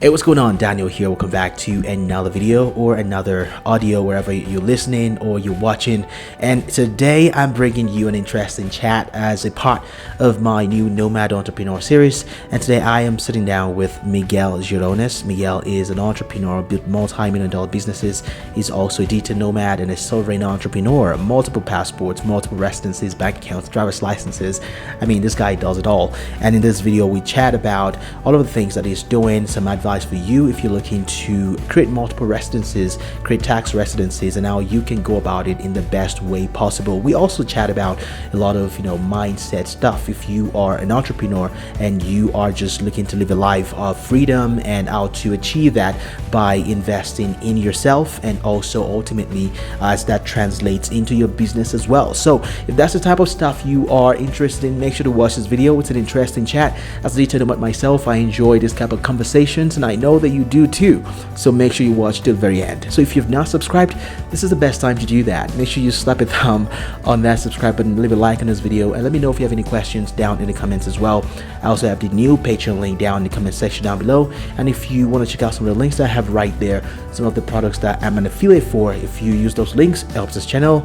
Hey, what's going on? Daniel here. Welcome back to another video or another audio wherever you're listening or you're watching. And today I'm bringing you an interesting chat as a part of my new Nomad Entrepreneur series. And today I am sitting down with Miques Girones. Miguel is an entrepreneur, built multi-million-dollar businesses. He's also a digital nomad and a sovereign entrepreneur. Multiple passports, multiple residencies, bank accounts, driver's licenses. I mean, this guy does it all. And in this video, we chat about all of the things that he's doing, some advice for you if you're looking to create multiple residencies, create tax residencies, and how you can go about it in the best way possible. We also chat about a lot of mindset stuff if you are an entrepreneur and you are just looking to live a life of freedom and how to achieve that by investing in yourself, and also ultimately as that translates into your business as well. So if that's the type of stuff you are interested in, make sure to watch this video. It's an interesting chat. As a detail about myself, I enjoy this type of conversations, and I know that you do too, so make sure you watch till the very end. So if you've not subscribed, this is the best time to do that. Make sure you slap a thumb on that subscribe button, leave a like on this video, and let me know if you have any questions down in the comments as well. I also have the new Patreon link down in the comment section down below, and if you want to check out some of the links that I have right there, some of the products that I'm an affiliate for, if you use those links, it helps this channel,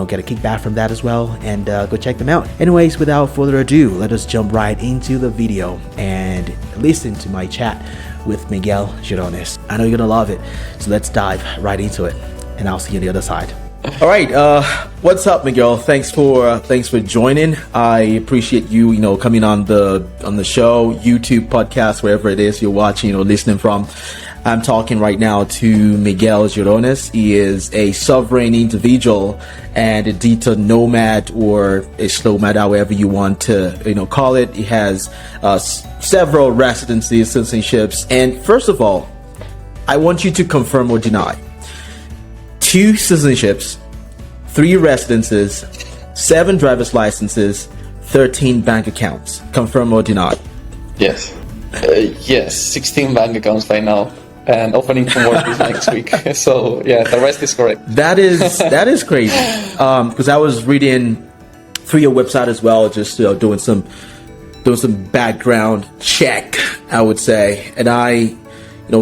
get a kickback from that as well, and go check them out. Anyways, without further ado, let us jump right into the video and listen to my chat with Miques Girones. I know you're gonna love it, so let's dive right into it, and I'll see you on the other side. All right, what's up, Miguel? Thanks for joining. I appreciate you, coming on the show, YouTube, podcast, wherever it is you're watching or listening from. I'm talking right now to Miques Girones. He is a sovereign individual and a digital nomad, or a slow nomad, however you want to call it. He has several residencies, citizenships, and first of all, I want you to confirm or deny. 2 citizenships, 3 residences, 7 driver's licenses, 13 bank accounts. Confirm or deny? Yes. Yes, 16 bank accounts by now, and opening 2 more next week. So yeah, the rest is correct. That is crazy. Because I was reading through your website as well, just doing some background check, I would say, and I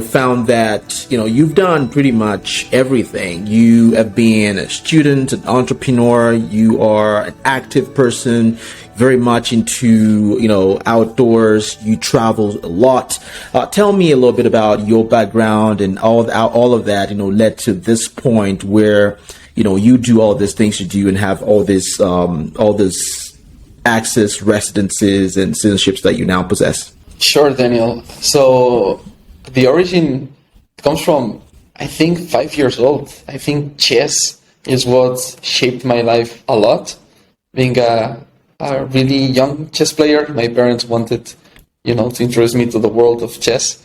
found that you've done pretty much everything. You have been a student, an entrepreneur, you are an active person, very much into outdoors, you travel a lot. Tell me a little bit about your background and all of that led to this point where you do all these things you do and have all this access, residences, and citizenships that you now possess. Sure, Daniel. So the origin comes from, I think, 5 years old. I think chess is what shaped my life a lot. Being a really young chess player, my parents wanted, to introduce me to the world of chess.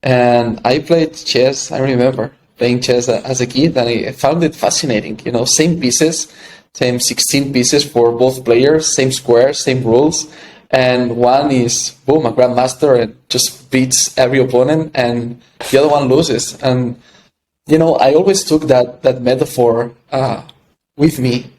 And I played chess. I remember playing chess as a kid, and I found it fascinating. Same pieces, same 16 pieces for both players, same squares, same rules. And one is, boom, a grandmaster and just beats every opponent, and the other one loses. And, I always took that metaphor with me.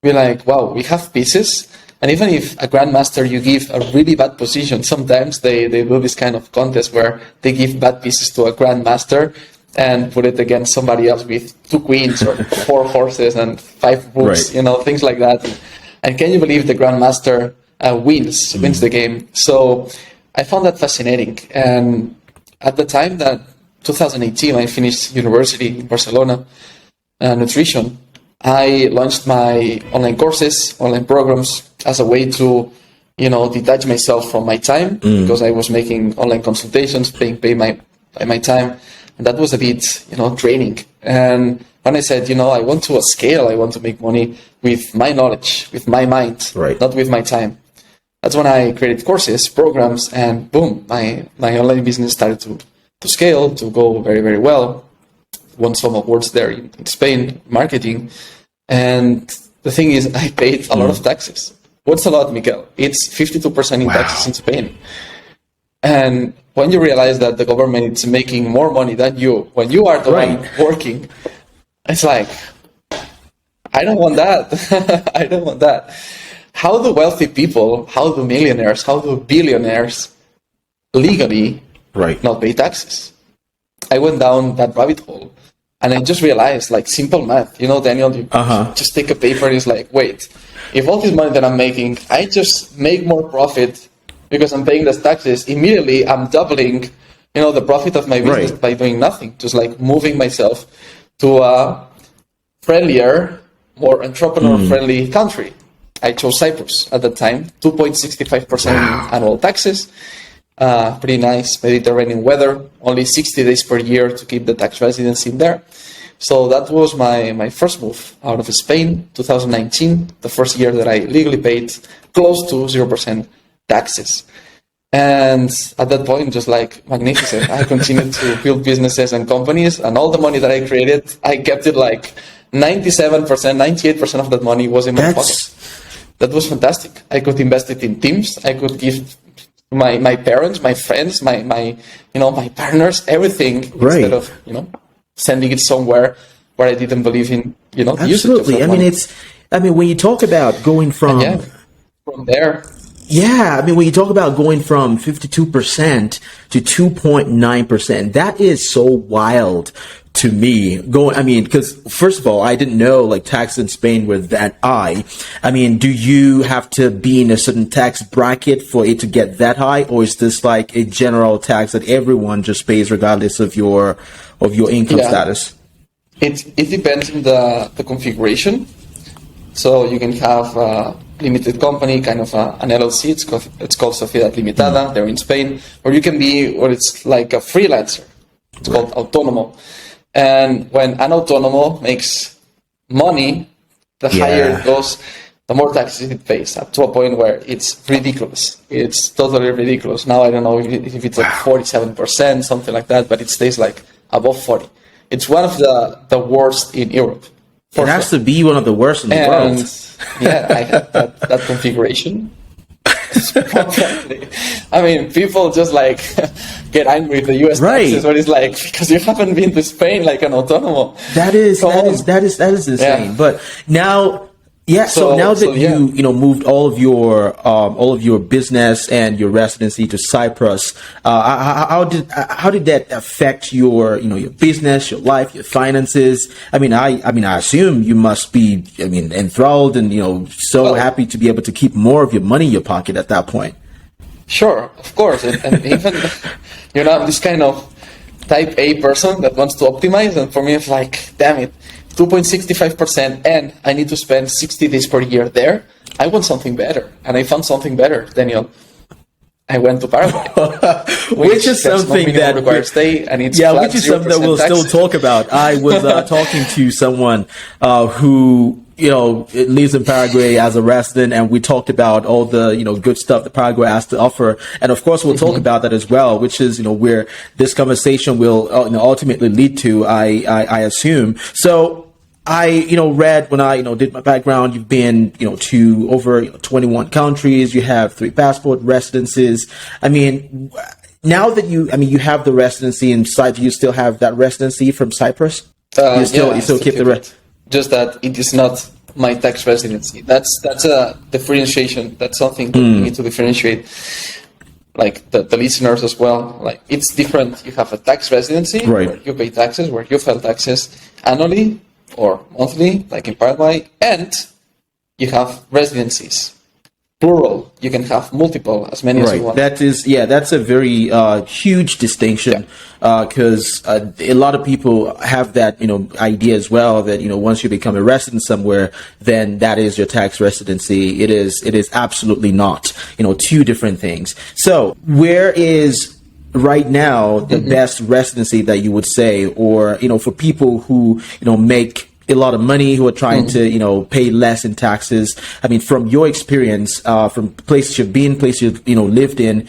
We're like, wow, we have pieces. And even if a grandmaster, you give a really bad position, sometimes they do this kind of contest where they give bad pieces to a grandmaster and put it against somebody else with 2 queens or 4 horses and 5 rooks, right. Things like that. And can you believe the grandmaster wins the game? So I found that fascinating. And at the time that 2018, I finished university in Barcelona, nutrition, I launched my online courses, online programs as a way to, detach myself from my time, because I was making online consultations, paying by my time. And that was a bit, draining. And when I said, I want to scale, I want to make money with my knowledge, with my mind, right, not with my time. That's when I created courses, programs, and boom, my online business started to scale, to go very, very well. Won some awards there in Spain, marketing. And the thing is, I paid a lot of taxes. What's a lot, Mikel? It's 52% in taxes in Spain. And when you realize that the government is making more money than you, when you are the one working, it's like, I don't want that. I don't want that. How do wealthy people, how do millionaires, how do billionaires legally not pay taxes? I went down that rabbit hole, and I just realized, like, simple math. You know, Daniel, you just take a paper and it's like, wait, if all this money that I'm making, I just make more profit because I'm paying less taxes, immediately I'm doubling, the profit of my business by doing nothing, just like moving myself to a friendlier, more entrepreneur-friendly country. I chose Cyprus at that time, 2.65% annual taxes, pretty nice Mediterranean weather, only 60 days per year to keep the tax residency in there. So that was my first move out of Spain, 2019, the first year that I legally paid close to 0% taxes. And at that point, just like magnificent, I continued to build businesses and companies, and all the money that I created, I kept it like 97%, 98% of that money was in my pocket. That was fantastic. I could invest it in teams. I could give my parents, my friends, my partners, everything instead of, sending it somewhere where I didn't believe in, Absolutely. When you talk about going from there. Yeah, when you talk about going from 52% to 2.9%, that is so wild to me. Because first of all, I didn't know like taxes in Spain were that high. Do you have to be in a certain tax bracket for it to get that high, or is this like a general tax that everyone just pays regardless of your income status? It depends on the configuration. So you can have a limited company, kind of an LLC. It's called Sociedad Limitada. They're in Spain, or you can be, or it's like a freelancer. It's called autónomo. And when an autónomo makes money, the higher it goes, the more taxes it pays, up to a point where it's ridiculous. It's totally ridiculous. Now I don't know if it's like 47%, something like that, but it stays like above 40. It's one of the worst in Europe. It has to be one of the worst in the world. I had that configuration. People just like get angry with the US taxes, but it's like, because you haven't been to Spain like an autónomo. That is insane. Yeah. But now, so now that you moved all of your business and your residency to Cyprus, how did that affect your your business, your life, your finances? I assume you must be enthralled and happy to be able to keep more of your money in your pocket at that point. Sure, of course, and even I'm this kind of type A person that wants to optimize, and for me it's like, damn it. 2.65%, and I need to spend 60 days per year there. I want something better, and I found something better, Daniel. I went to Paraguay, which is something that requires stay, and it's which is something that we'll still talk about. I was talking to someone who lives in Paraguay as a resident, and we talked about all the good stuff that Paraguay has to offer, and of course we'll talk about that as well, which is where this conversation will ultimately lead to. I assume so. I read when I did my background. You've been to over 21 countries. You have 3 passport residencies. Now that you have the residency in Cyprus, do you still have that residency from Cyprus? You still keep the rest. Just that it is not my tax residency. That's a differentiation. That's something that we need to differentiate. Like the listeners as well. Like, it's different. You have a tax residency where you pay taxes, where you file taxes annually or monthly, like in Paraguay, and you have residencies. Plural. You can have multiple, as many as you want. That's a very huge distinction, because a lot of people have that idea as well, that once you become a resident somewhere, then that is your tax residency. It is absolutely not. 2 different things. So where is right now the best residency that you would say, or for people who make a lot of money, who are trying to pay less in taxes? From your experience, from places you've been, places you've lived in,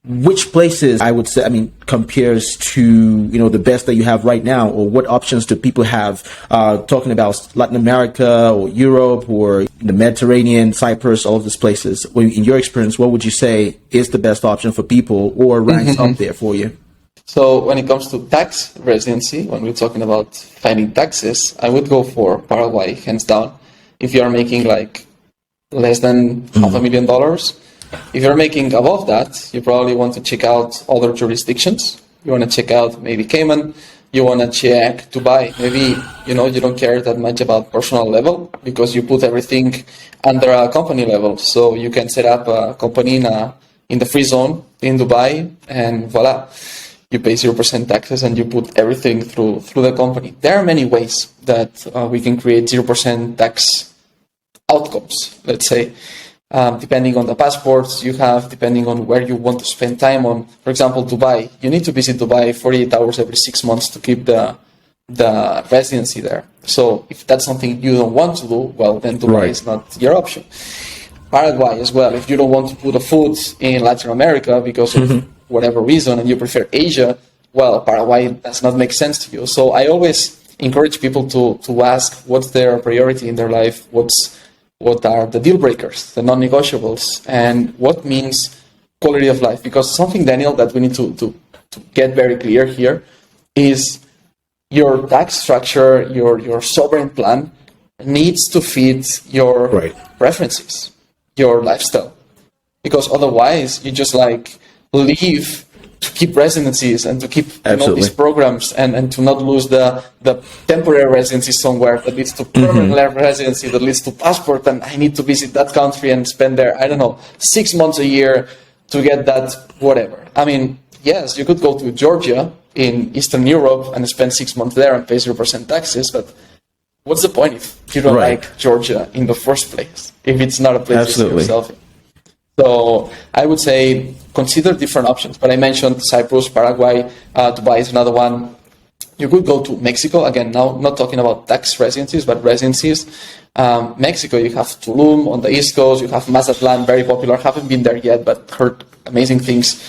which places I would say compares to the best that you have right now, or what options do people have? Talking about Latin America or Europe or the Mediterranean, Cyprus, all of these places. In your experience, what would you say is the best option for people, or ranks up there for you? So when it comes to tax residency, when we're talking about filing taxes, I would go for Paraguay, hands down. If you are making like less than $500,000, if you're making above that, you probably want to check out other jurisdictions. You want to check out maybe Cayman. You want to check Dubai. Maybe, you know, you don't care that much about personal level because you put everything under a company level. So you can set up a company in the free zone in Dubai, and voila, you pay 0% taxes and you put everything through the company. There are many ways that we can create 0% tax outcomes, let's say. Depending on the passports you have, depending on where you want to spend time on. For example, Dubai, you need to visit Dubai 48 hours every 6 months to keep the residency there. So if that's something you don't want to do, well, then Dubai is not your option. Paraguay as well, if you don't want to put a foot in Latin America because of whatever reason and you prefer Asia, well, Paraguay does not make sense to you. So I always encourage people to ask what's their priority in their life, what are the deal breakers, the non-negotiables, and what means quality of life. Because something, Daniel, that we need to get very clear here is your tax structure, your sovereign plan needs to fit your preferences, your lifestyle. Because otherwise, you just like leave to keep residencies and to keep these programs and to not lose the temporary residency somewhere that leads to permanent residency, that leads to passport, and I need to visit that country and spend there, I don't know, 6 months a year to get that whatever. I mean, yes, you could go to Georgia in Eastern Europe and spend 6 months there and pay 0% taxes, but what's the point if you don't like Georgia in the first place, if it's not a place to see yourself in? So I would say consider different options. But I mentioned Cyprus, Paraguay, Dubai is another one. You could go to Mexico. Again, now not talking about tax residencies, but residencies. Mexico, you have Tulum on the East Coast. You have Mazatlan, very popular. Haven't been there yet, but heard amazing things.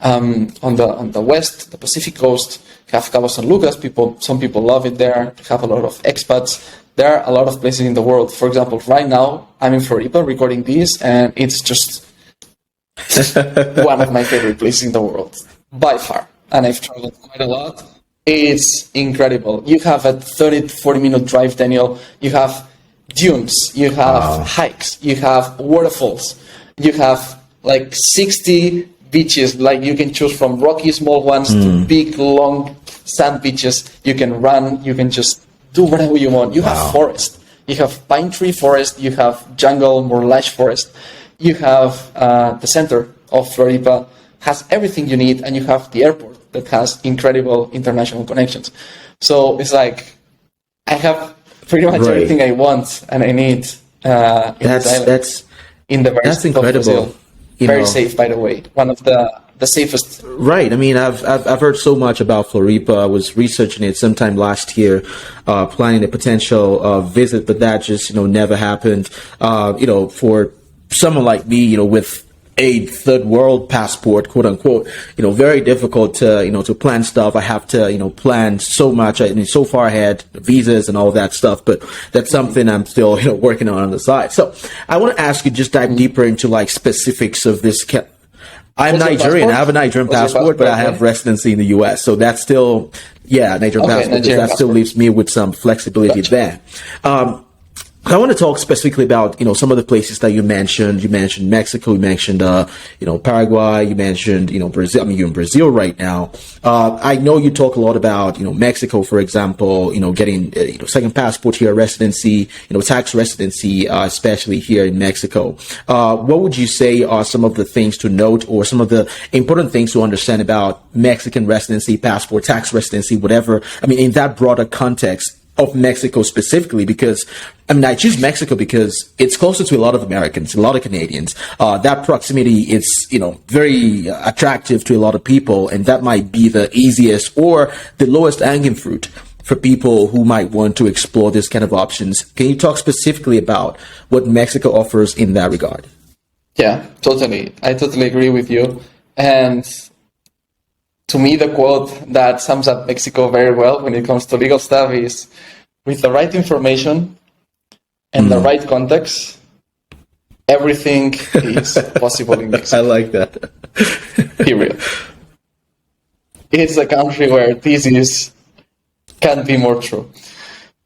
On the West, the Pacific Coast, you have Cabo San Lucas. Some people love it there. You have a lot of expats. There are a lot of places in the world. For example, right now, I'm in Florida recording this, and it's just one of my favorite places in the world, by far. And I've traveled quite a lot. It's incredible. You have a 30 to 40-minute drive, Daniel. You have dunes. You have hikes. You have waterfalls. You have like 60 beaches. Like you can choose from rocky, small ones to big, long sand beaches. You can run. You can just do whatever you want. You have forest. You have pine tree forest. You have jungle, more lush forest. You have the center of Florida has everything you need, and you have the airport that has incredible international connections. So it's like I have pretty much everything I want and I need That's incredible. Very safe, by the way. One of the safest. Right. I mean, I've heard so much about Floripa. I was researching it sometime last year, planning a potential visit, but that just never happened. For someone like me, with a third world passport, quote unquote, very difficult to plan stuff. I have to, plan so much, so far ahead, visas and all that stuff, but that's something I'm still, working on the side. So I want to ask you, just dive deeper into like specifics of this. I'm Nigerian. I have a Nigerian passport, but I have residency in the US. So that's still, Nigerian passport. That still leaves me with some flexibility there. I want to talk specifically about, some of the places that you mentioned. You mentioned Mexico, you mentioned, Paraguay, you mentioned, Brazil. I mean, you're in Brazil right now. I know you talk a lot about, Mexico, for example, getting, second passport here, residency, tax residency, especially here in Mexico. What would you say are some of the things to note or some of the important things to understand about Mexican residency, passport, tax residency, whatever? I mean, in that broader context of Mexico specifically, because I choose Mexico because it's closer to a lot of Americans, a lot of Canadians. That proximity is, very attractive to a lot of people, and that might be the easiest or the lowest hanging fruit for people who might want to explore this kind of options. Can you talk specifically about what Mexico offers in that regard? Yeah, totally. I totally agree with you. And to me, the quote that sums up Mexico very well when it comes to legal stuff is, with the right information and the right context, everything is possible in Mexico. I like that. Period. It's a country where this can't be more true.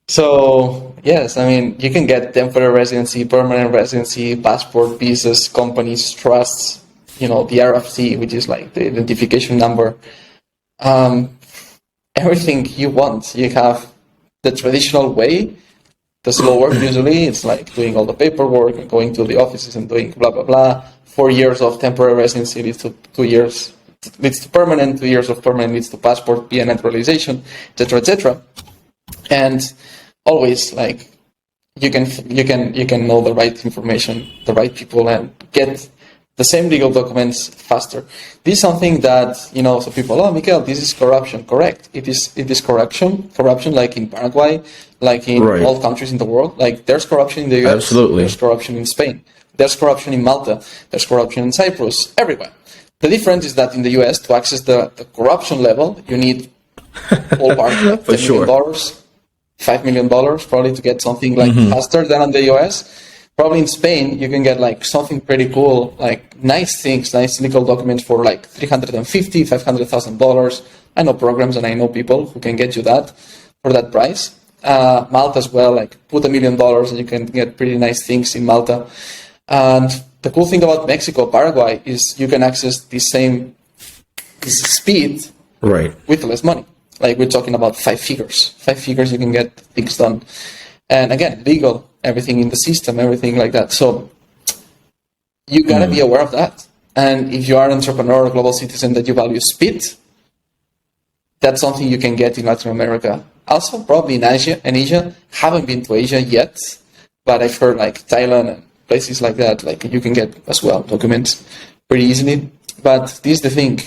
So, yes, I mean, you can get temporary residency, permanent residency, passport, visas, companies, trusts, the RFC, which is like the identification number. everything you want. You have the traditional way, the slow work usually. It's like doing all the paperwork and going to the offices and doing blah, blah, blah. 4 years of temporary residency leads to 2 years, leads to permanent, 2 years of permanent leads to passport, via naturalization, etc., etc. And always like you can know the right information, the right people, and get the same legal documents faster. This is something that, so people, oh, Mikel, this is corruption. Correct. It is corruption like in Paraguay, like in all countries in the world. Like there's corruption in the US. Absolutely. There's corruption in Spain. There's corruption in Malta. There's corruption in Cyprus. Everywhere. The difference is that in the US, to access the corruption level, you need ballpark $10 million, $5 million probably to get something like faster than in the US. Probably in Spain, you can get like something pretty cool, like nice things, nice legal documents for like $350,000, $500,000. I know programs and I know people who can get you that for that price. Malta as well, like put $1 million and you can get pretty nice things in Malta. And the cool thing about Mexico, Paraguay, is you can access this speed with less money. Like we're talking about 5 figures. 5 figures you can get things done. And again, legal, everything in the system, everything like that. So you gotta be aware of that. And if you are an entrepreneur or global citizen that you value speed, that's something you can get in Latin America. Also, probably in Asia. Haven't been to Asia yet, but I've heard like Thailand and places like that, like you can get as well documents pretty easily. But this is the thing: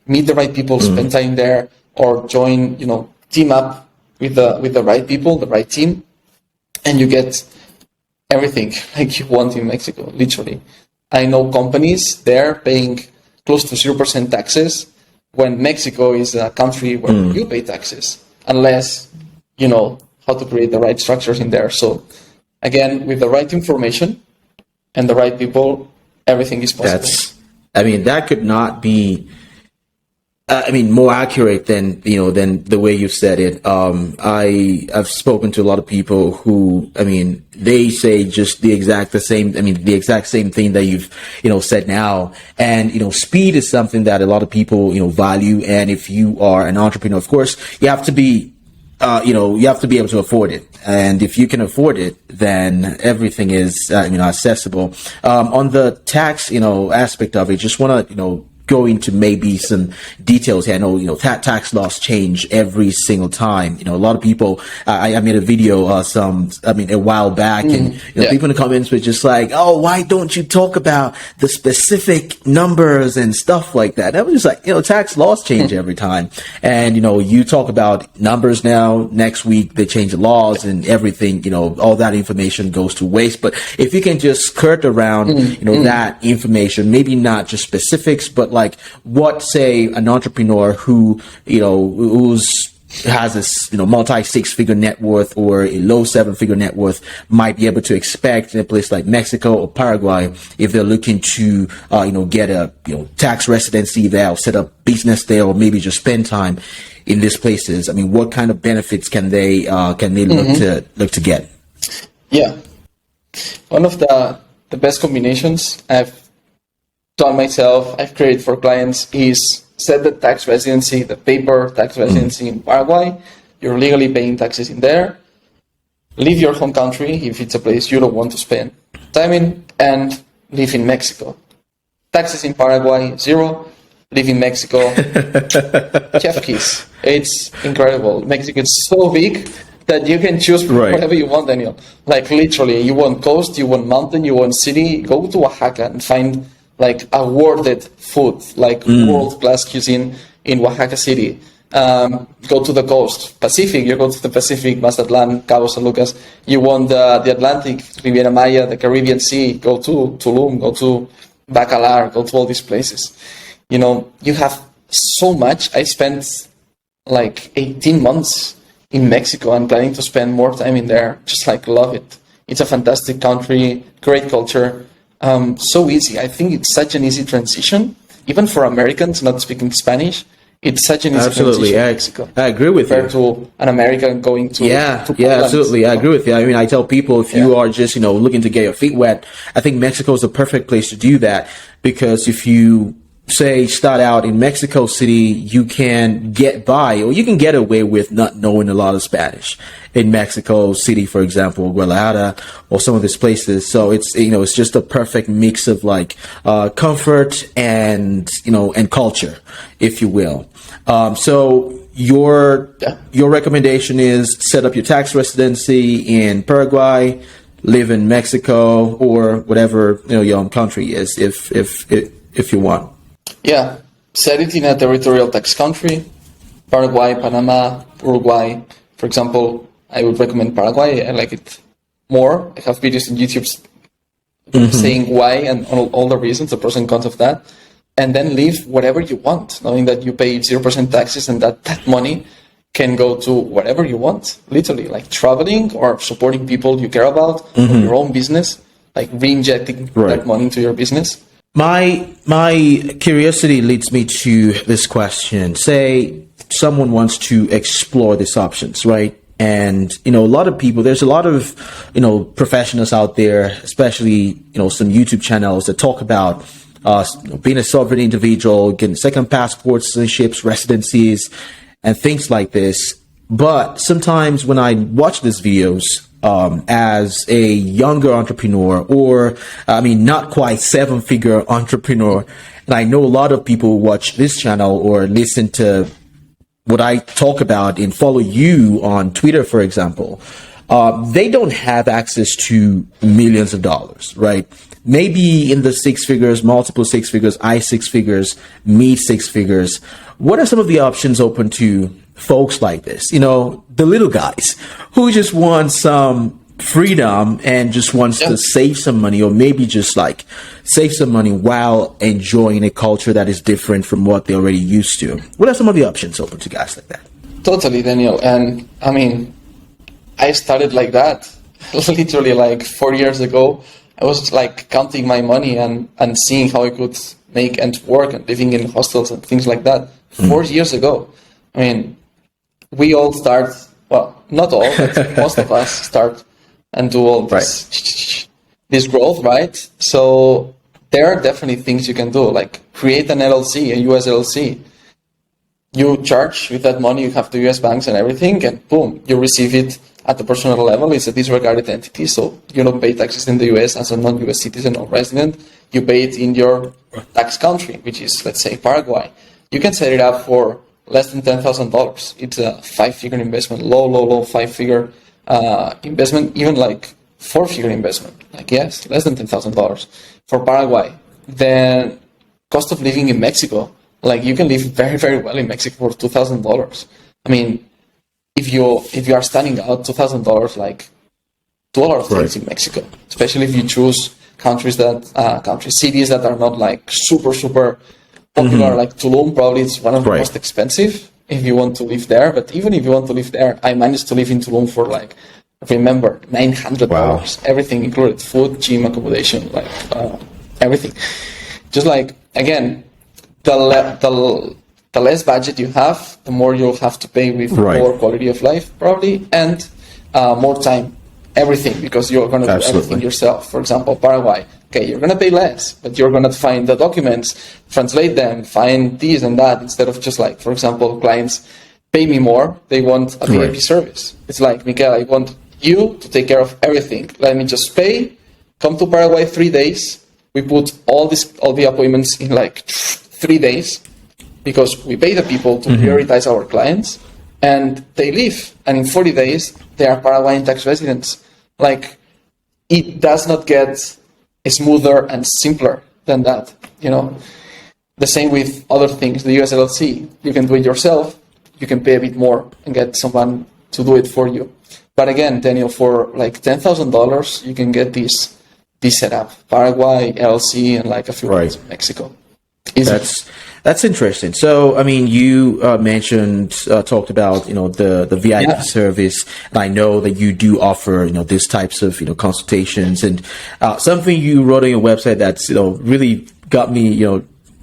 meet the right people, spend time there, or join, team up with the right people, the right team. And you get everything like you want in Mexico, literally. I know companies there paying close to 0% taxes when Mexico is a country where you pay taxes, unless you know how to create the right structures in there. So again, with the right information and the right people, everything is possible. That could not be more accurate than the way you've said it. I've spoken to a lot of people who, they say just the exact same thing that you've, said now. And, speed is something that a lot of people, value. And if you are an entrepreneur, of course, you have to be, you have to be able to afford it. And if you can afford it, then everything is, accessible. On the tax, aspect of it, just want to, go into maybe some details here. I know, tax laws change every single time. A lot of people, I made a video, a while back, and people in the comments were just like, oh, why don't you talk about the specific numbers and stuff like that? And I was just like, tax laws change every time. And, you talk about numbers now, next week they change the laws and everything, all that information goes to waste. But if you can just skirt around, that information, maybe not just specifics, but like what, say, an entrepreneur who, has this, multi 6-figure net worth or a low 7-figure net worth might be able to expect in a place like Mexico or Paraguay if they're looking to, get a, tax residency there or set up business there or maybe just spend time in these places. What kind of benefits can they look to get? Yeah. One of the best combinations I've done myself, I've created for clients is set the tax residency, the paper tax residency in Paraguay. You're legally paying taxes in there. Leave your home country if it's a place you don't want to spend time in, and live in Mexico. Taxes in Paraguay, 0. Live in Mexico, chef kiss. It's incredible. Mexico is so big that you can choose whatever you want, Daniel. Like literally, you want coast, you want mountain, you want city. Go to Oaxaca and find like awarded food, like world-class cuisine in Oaxaca City. Go to the coast, Pacific, you go to the Pacific, Mazatlan, Cabo San Lucas. You want the Atlantic, Riviera Maya, the Caribbean Sea, go to Tulum, go to Bacalar, go to all these places. You have so much. I spent like 18 months in Mexico. I'm planning to spend more time in there. Just like love it. It's a fantastic country, great culture. So easy. I think it's such an easy transition, even for Americans not speaking Spanish. It's such an easy transition to Mexico. I agree with you. Compared to an American going to absolutely. I agree with you. I tell people if you are just looking to get your feet wet, I think Mexico is the perfect place to do that, because if you say start out in Mexico City, you can get by, or you can get away with not knowing a lot of Spanish in Mexico City, for example, Guadalajara, or some of these places. So it's, it's just a perfect mix of like comfort and, and culture, if you will. So your recommendation is set up your tax residency in Paraguay, live in Mexico, or whatever your own country is, if you want. Yeah, set it in a territorial tax country, Paraguay, Panama, Uruguay. For example, I would recommend Paraguay. I like it more. I have videos on YouTube saying why and all the reasons, the pros and cons of that. And then live whatever you want, knowing that you pay 0% taxes and that money can go to whatever you want, literally, like traveling or supporting people you care about, or your own business, like re-injecting that money into your business. My curiosity leads me to this question. Say someone wants to explore these options, right? And, a lot of people, there's a lot of, professionals out there, especially, some YouTube channels that talk about being a sovereign individual, getting second passports, citizenships, residencies, and things like this. But sometimes when I watch these videos, as a younger entrepreneur, or not quite 7-figure entrepreneur, and I know a lot of people watch this channel or listen to what I talk about and follow you on Twitter, for example, they don't have access to millions of dollars, right? Maybe in the 6 figures, multiple 6 figures, 6 figures, mid 6 figures. What are some of the options open to folks like this? The little guys who just want some freedom and just wants to save some money, or maybe just like save some money while enjoying a culture that is different from what they're already used to. What are some of the options open to guys like that? Totally, Daniel. And I started like that literally like 4 years ago. I was like counting my money and seeing how I could make ends work and living in hostels and things like that 4 years ago. We all start, well, not all, but most of us start and do all this, this growth, right? So there are definitely things you can do, like create an LLC, a US LLC. You charge with that money, you have the US banks and everything, and boom, you receive it at the personal level. It's a disregarded entity, so you don't pay taxes in the US as a non-US citizen or resident. You pay it in your tax country, which is, let's say, Paraguay. You can set it up for less than $10,000. It's a 5-figure investment, low 5-figure investment, even like 4-figure investment. Like, yes, less than $10,000 for Paraguay. Then cost of living in Mexico, like you can live very, very well in Mexico for $2,000. If you are standing out, $2,000, like do a lot of things in Mexico, especially if you choose cities that are not like super popular, like Tulum. Probably it's one of the most expensive if you want to live there. But even if you want to live there, I managed to live in Tulum for like, remember, $900, everything included, food, gym, accommodation, like everything. Just like, again, the less budget you have, the more you'll have to pay with more quality of life, probably, and more time, everything, because you're going to do everything yourself. For example, Paraguay, okay, you're going to pay less, but you're going to find the documents, translate them, find this and that, instead of just like, for example, clients pay me more, they want a VIP service. It's like, Mikel, I want you to take care of everything. Let me just pay, come to Paraguay 3 days. We put all the appointments in like 3 days, because we pay the people to prioritize our clients, and they leave. And in 40 days, they are Paraguayan tax residents. Like, it does not get smoother and simpler than that, The same with other things, the US LLC. You can do it yourself, you can pay a bit more and get someone to do it for you. But again, Daniel, for like $10,000, you can get this setup. Paraguay, LLC, and like a few months in Mexico. Easy. That's interesting. So, you talked about, the VIP service, and I know that you do offer, these types of, consultations, and something you wrote on your website that's, really got me,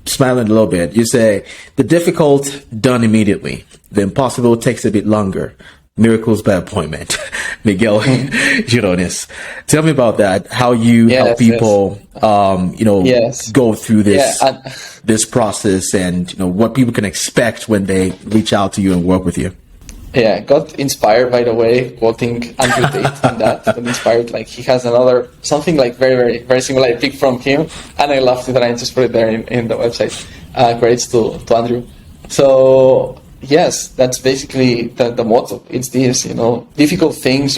smiling a little bit. You say, the difficult done immediately, the impossible takes a bit longer, Miracles by Appointment, Miques Girones. Tell me about that. How you help people, go through this process, and what people can expect when they reach out to you and work with you. Yeah, got inspired, by the way, quoting Andrew Tate in that. Got inspired, like he has something like very, very, very similar. I picked from him, and I loved it, and I just put it there in the website. Credits to Andrew. So yes, that's basically the motto. It's this, difficult things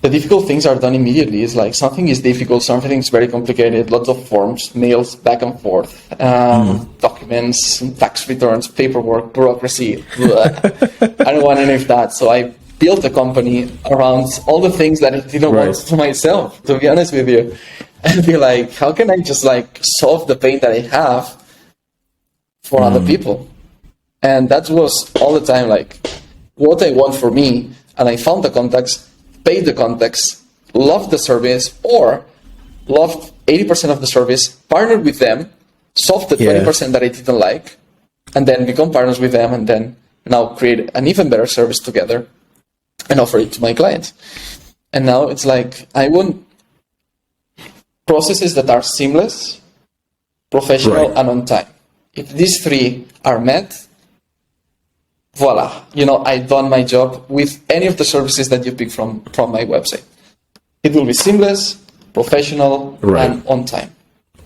the difficult things are done immediately. It's like something is difficult, something is very complicated, lots of forms, mails back and forth, documents, tax returns, paperwork, bureaucracy. I don't want any of that. So I built a company around all the things that I didn't want for myself, to be honest with you. And be like, how can I just solve the pain that I have for other people? And that was all the time what I want for me. And I found the contacts, paid the contacts, loved the service, or loved 80% of the service, partnered with them, solved the 20% that I didn't like, and then become partners with them, and then now create an even better service together and offer it to my clients. And now it's like, I want processes that are seamless, professional, and on time. If these three are met, voila, I've done my job with any of the services that you pick from my website. It will be seamless, professional, and on time.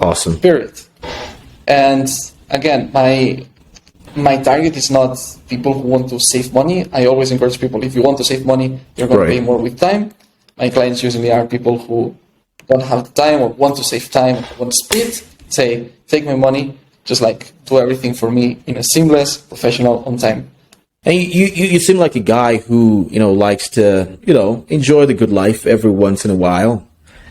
Awesome. Period. And again, my target is not people who want to save money. I always encourage people, if you want to save money, you're going to pay more with time. My clients usually are people who don't have time or want to save time, want speed. Say, take my money, just do everything for me in a seamless, professional, on time. And you seem like a guy who, likes to, enjoy the good life every once in a while.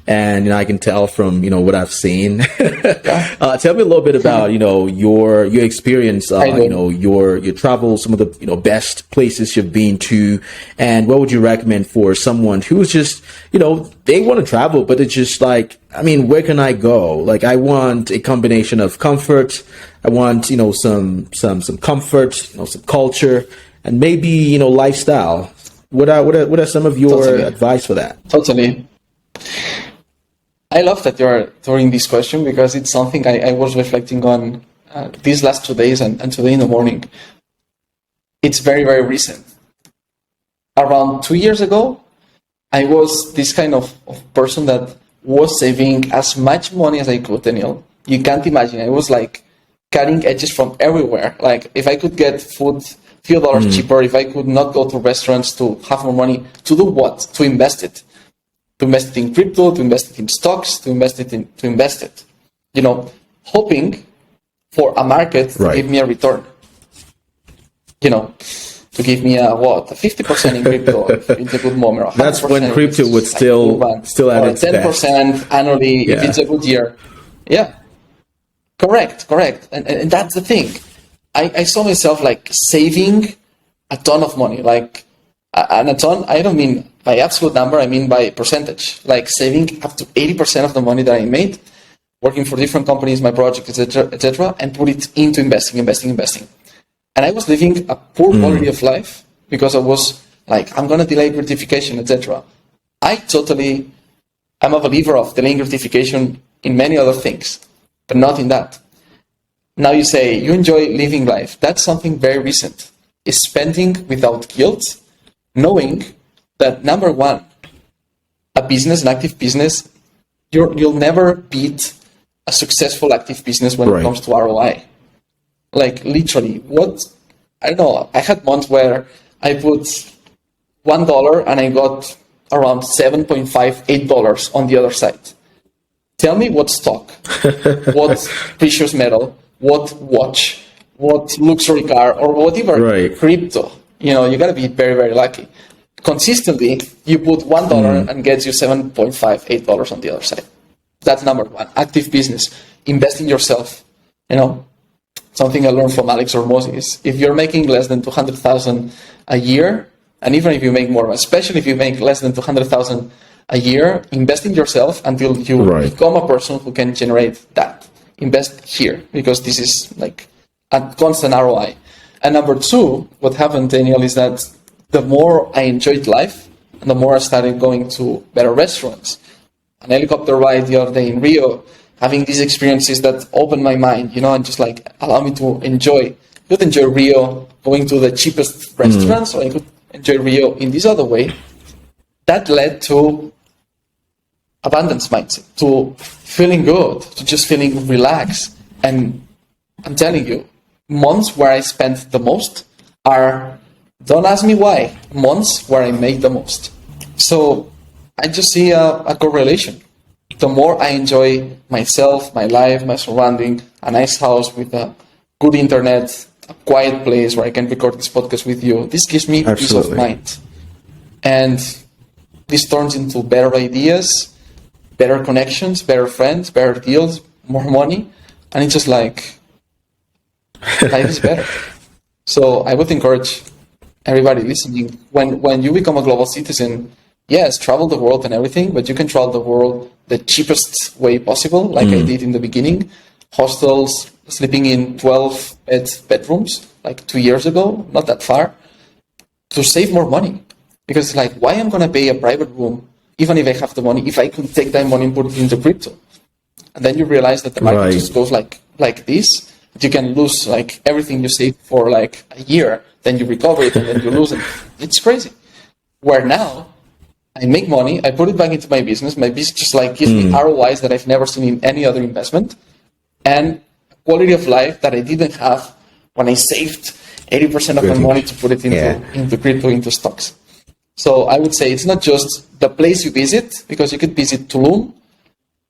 And, I can tell from, what I've seen. Tell me a little bit about, your experience, your travel, some of the, best places you've been to, and what would you recommend for someone who's just, they want to travel, but it's just where can I go? I want a combination of comfort. I want, some comfort, some culture, and maybe, lifestyle. What are some of your advice for that? Totally. I love that you're throwing this question, because it's something I was reflecting on these last 2 days and today in the morning. It's very, very recent. Around 2 years ago, I was this kind of person that was saving as much money as I could, Daniel. You can't imagine. I was cutting edges from everywhere. If I could get food few dollars cheaper, if I could not go to restaurants to have more money, to do what? To invest it. To invest it in crypto, to invest it in stocks, to invest it. Hoping for a market to give me a return. To give me a 50% in crypto if it's a good moment. That's when crypto would still at its 10% best. Annually if it's a good year. Yeah. Correct. And that's the thing. I saw myself saving a ton of money. And a ton, I don't mean by absolute number, I mean by percentage. Saving up to 80% of the money that I made, working for different companies, my project, etc., and put it into investing. And I was living a poor quality of life because I was I'm going to delay gratification, etc. I'm a believer of delaying gratification in many other things, but not in that. Now you say you enjoy living life. That's something very recent. Is spending without guilt, knowing that number one, an active business, you'll never beat a successful active business when it comes to ROI. Literally, I don't know, I had months where I put $1 and I got around $7.5, $8 on the other side. Tell me what stock, what precious metal, what watch, what luxury car, or whatever crypto. You gotta be very, very lucky. Consistently, you put $1 and gets you $7.5, $8 on the other side. That's number one. Active business. Invest in yourself. Something I learned from Alex Hormozi is if you're making less than 200,000 a year, and even if you make more, especially if you make less than 200,000 a year, invest in yourself until you become a person who can generate that. Invest here, because this is a constant ROI. And number two, what happened, Daniel, is that the more I enjoyed life, and the more I started going to better restaurants. An helicopter ride the other day in Rio, having these experiences that opened my mind, and just like allow me to enjoy. I could enjoy Rio going to the cheapest restaurants, or I could enjoy Rio in this other way. That led to abundance mindset, to feeling good, to just feeling relaxed. And I'm telling you, months where I spent the most are, don't ask me why, months where I make the most. So I just see a correlation. The more I enjoy myself, my life, my surrounding, a nice house with a good internet, a quiet place where I can record this podcast with you, this gives me peace of mind. And this turns into better ideas, better connections, better friends, better deals, more money. And it's just like, life is better. So I would encourage everybody listening, when you become a global citizen, yes, travel the world and everything, but you can travel the world the cheapest way possible, like I did in the beginning. Hostels, sleeping in 12 bedrooms, like 2 years ago, not that far, to save more money. Because like, why I'm going to pay a private room, even if I have the money, if I could take that money and put it into crypto? And then you realize that the market just goes like this. You can lose like everything you save for like a year, then you recover it and then you lose it. It's crazy. Where now, I make money, I put it back into my business just like gives me ROIs that I've never seen in any other investment, and quality of life that I didn't have when I saved 80% of my money to put it into crypto, into stocks. So I would say it's not just the place you visit, because you could visit Tulum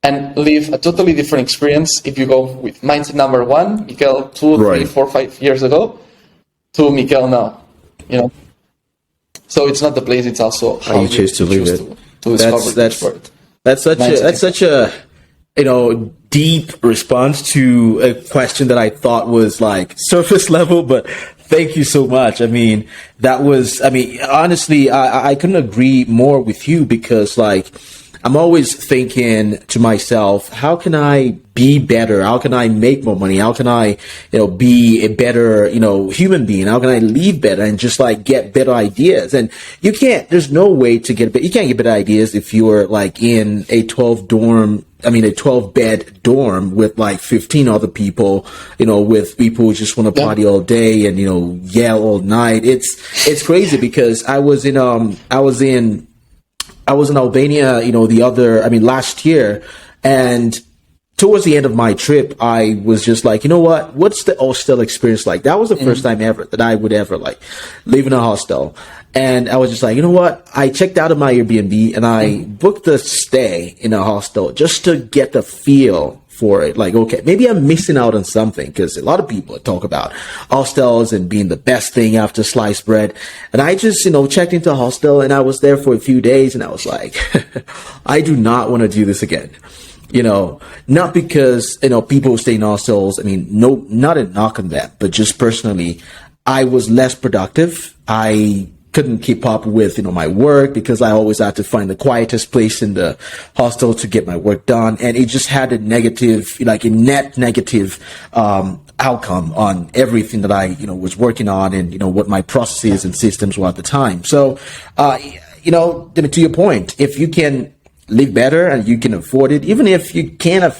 and live a totally different experience if you go with mindset number one, Mikel 2, 3, 4, 5 years ago, to Mikel now, So it's not the place; it's also how you choose to live it. To discover that's such a deep response to a question that I thought was like surface level, but thank you so much. Honestly, I couldn't agree more with you, because like, I'm always thinking to myself, how can I be better? How can I make more money? How can I, be a better, human being? How can I live better and just like get better ideas? And there's no way to you can't get better ideas if you're like in a 12 bed dorm with like 15 other people, with people who just want to party all day and, yell all night. It's crazy, because I was in Albania, last year, and towards the end of my trip, I was just like, what's the hostel experience like? That was the first time ever that I would ever like live in a hostel. And I was just like, I checked out of my Airbnb and I booked a stay in a hostel just to get the feel for it. Like, okay, maybe I'm missing out on something, because a lot of people talk about hostels and being the best thing after sliced bread. And I just, checked into a hostel and I was there for a few days and I was like, I do not want to do this again. Not because, people stay in hostels. No, not a knock on that, but just personally, I was less productive. I couldn't keep up with, my work, because I always had to find the quietest place in the hostel to get my work done. And it just had a net negative, outcome on everything that I, was working on, and, what my processes and systems were at the time. So, to your point, if you can live better and you can afford it, even if you can't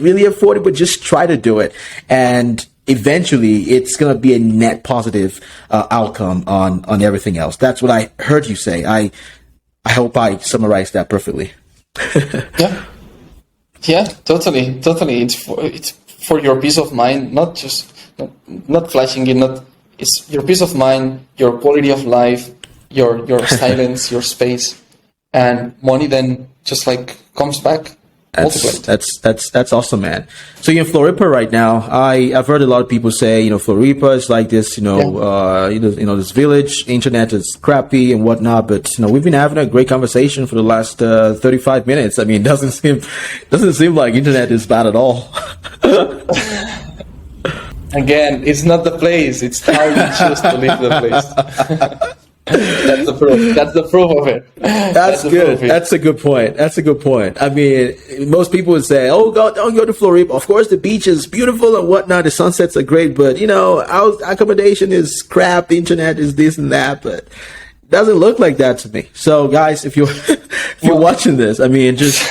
really afford it, but just try to do it. And eventually it's going to be a net positive outcome on everything else. That's what I heard you say. I hope I summarized that perfectly. Yeah, totally. It's for your peace of mind, not flashing it. It's your peace of mind, your quality of life, your silence, your space, and money then just like comes back. That's awesome, man. So you're in Floripa right now. I've heard a lot of people say, Floripa is like this, this village. Internet is crappy and whatnot. But we've been having a great conversation for the last 35 minutes. It doesn't seem like internet is bad at all. Again, it's not the place; it's how you choose to live the place. That's the proof. That's the proof of it. That's good. That's a good point. Most people would say, "Oh, don't go to Floripa." Of course, the beach is beautiful and whatnot. The sunsets are great, but our accommodation is crap. The internet is this and that. But doesn't look like that to me. So guys, if you're if you're watching this, I mean, just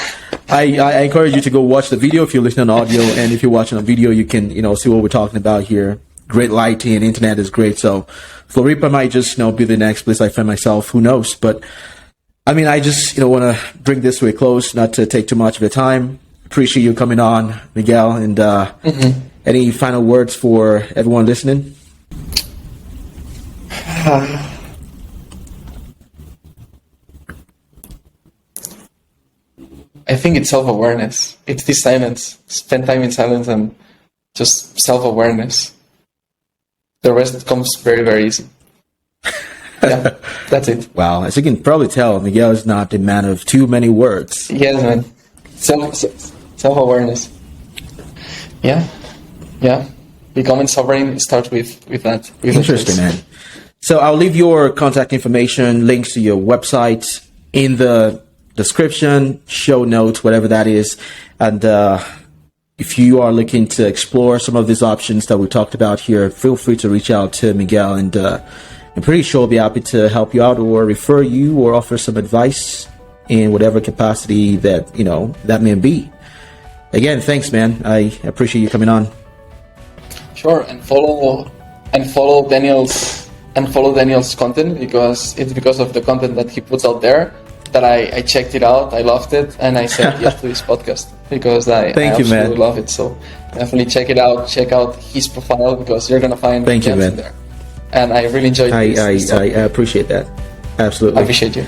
I encourage you to go watch the video if you're listening on audio, and if you're watching on video, you can see what we're talking about here. Great lighting, internet is great. So Floripa might just be the next place I find myself. Who knows? But I mean, I just want to bring this to a close, not to take too much of your time. Appreciate you coming on, Miguel, and any final words for everyone listening? I think it's self-awareness. It's this silence. Spend time in silence and just self-awareness. The rest comes very, very easy. Yeah, that's it. Wow, as you can probably tell, Miguel is not a man of too many words. Yes, man. Self-awareness. Yeah. Becoming sovereign starts with that. Interesting, man. So I'll leave your contact information, links to your website in the description, show notes, whatever that is. And if you are looking to explore some of these options that we talked about here, feel free to reach out to Miguel, and I'm pretty sure I'll be happy to help you out or refer you or offer some advice in whatever capacity that, that may be. Again, thanks, man. I appreciate you coming on. Sure, and follow Daniel's content, because it's because of the content that he puts out there that I checked it out, I loved it, and I said yes to this podcast because I absolutely love it. So definitely check it out. Check out his profile because you're gonna find gems in there. And I really enjoyed this. I appreciate that. Absolutely. I appreciate you.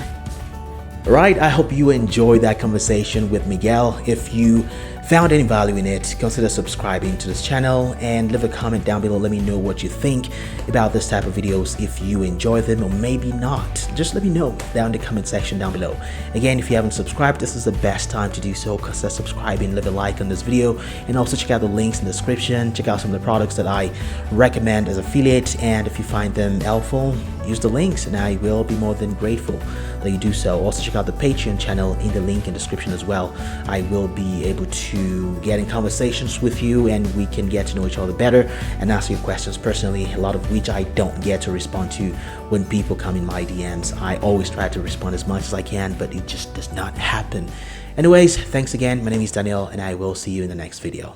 Right, I hope you enjoyed that conversation with Miguel. If you found any value in it, consider subscribing to this channel and leave a comment down below. Let me know what you think about this type of videos, if you enjoy them or maybe not. Just let me know down in the comment section down below. Again, if you haven't subscribed, this is the best time to do so. Consider subscribing, leave a like on this video, and also check out the links in the description. Check out some of the products that I recommend as affiliate, and if you find them helpful, use the links and I will be more than grateful that you do so. Also check out the Patreon channel in the link in the description as well. I will be able to get in conversations with you and we can get to know each other better and ask you questions personally, a lot of which I don't get to respond to when people come in my DMs. I always try to respond as much as I can, but it just does not happen. Anyways, thanks again. My name is Daniel and I will see you in the next video.